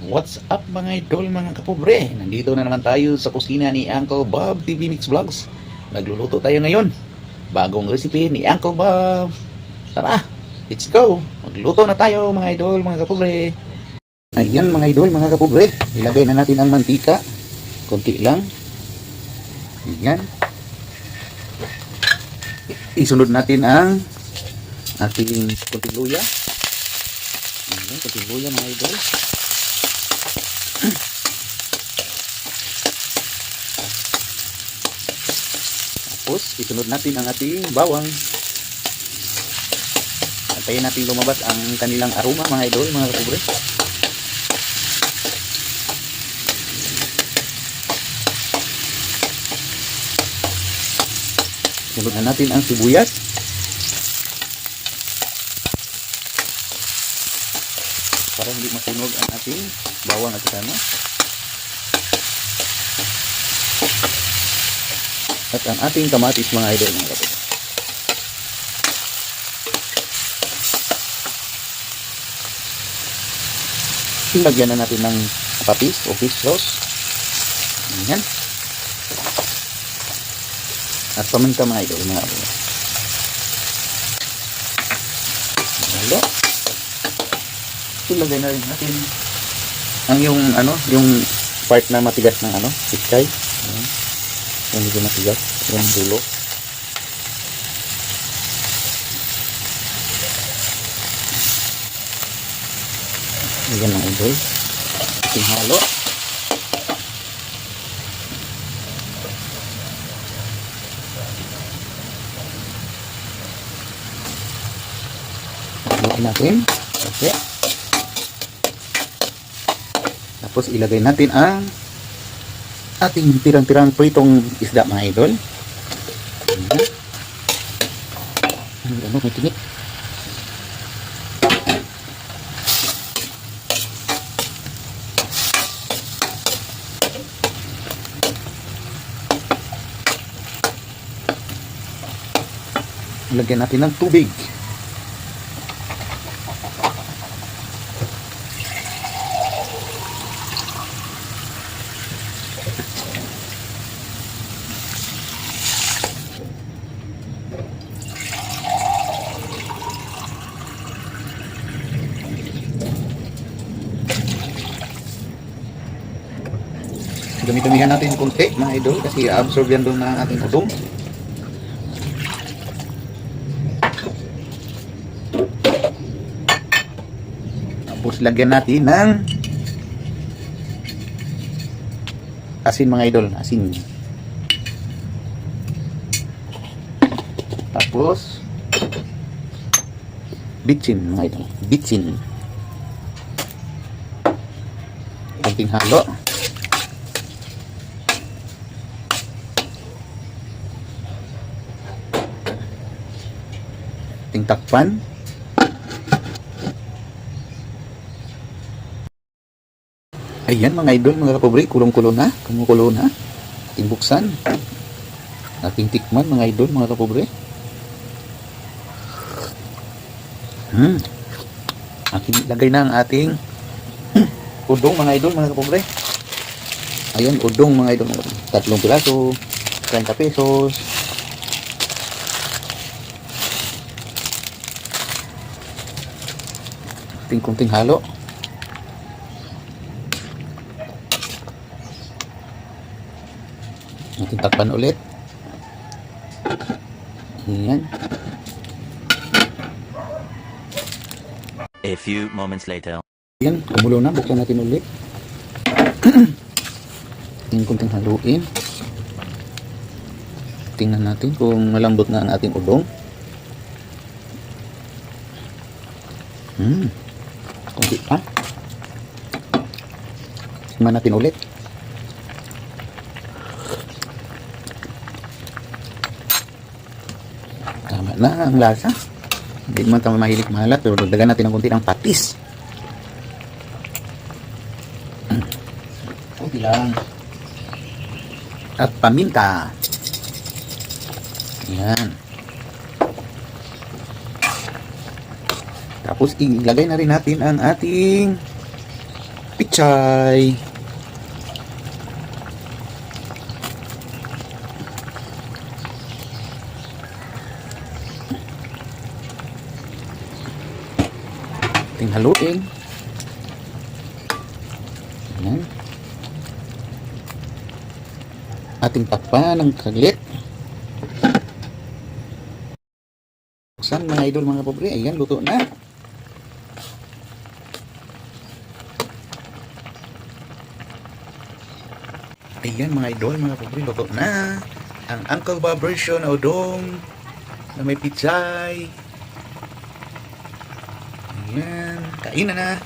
What's up mga idol, mga kapobre? Nandito na naman tayo sa kusina ni Uncle Bob TV Mix Vlogs. Nagluluto tayo ngayon. Bagong recipe ni Uncle Bob. Tara, let's go. Magluto na tayo mga idol, mga kapobre. Ayan mga idol, mga kapobre. Ilagay na natin ang mantika. Konti lang. Ayan. Isunod natin ang ating konting luya. Ayan, konting luya mga idol. Tapos isunod natin ang ating bawang. Antayin natin lumabas ang kanilang aroma mga idol, mga kapobre. Isunod na natin ang sibuyas. Para hindi masunog ang ating bawang at kasama. At ang ating kamatis mga idol, mga kapatid. Lagyan na natin ng patis o fish sauce. Ayan. At paminta mga idol, mga kapatid. Halo. Ilagay na rin natin ang yung part na matigas ng pichay. Ayan. Yung medyo matigas, yung dulo. Ayan mga idol. Ating halo. Haluin natin. Okay. Tapos ilagay natin ang ating tirang-tirang pritong isda mga idol. May tinik. Lagyan natin ng tubig. Dumi-dumihan natin konti mga idol kasi absorb yan doon ng ating udong. Tapos lagyan natin ng asin mga idol, asin. Tapos bitsin mga idol, bitsin. Konting halo. Takpan. Ayan mga idol, mga kapobre, kulong-kulo na, kumukulo na. Ating buksan. Ating tikman mga idol, mga kapobre. Ating lagay na ang ating udong mga idol, mga kapobre. Ayan, udong mga idol, 3 piraso, 30 pesos. Kunting halo. Natin takpan ulit. Ayan. A few moments later. Ayan, kumulo na. Buksan natin ulit. Kunting haluin. Tingnan natin kung malambot na ang ating udong. Kunti pa. Tingnan natin ulit. Tama na ang lasa. Hindi naman tayo mahilig mahalat, pero dagdagan natin ng kunti ng patis. Kunti lang. At paminta. Ayan. Tapos ilagay na rin natin ang ating Pichay! Ating haluin. Ayan. Ating takpan ng kaglit. Buksan mga idol mga pobre. Ayan, luto na. Ayan mga idol mga pobre, luto na. Ang Uncle Bob version na udong na may pichay. Ayan, kain na.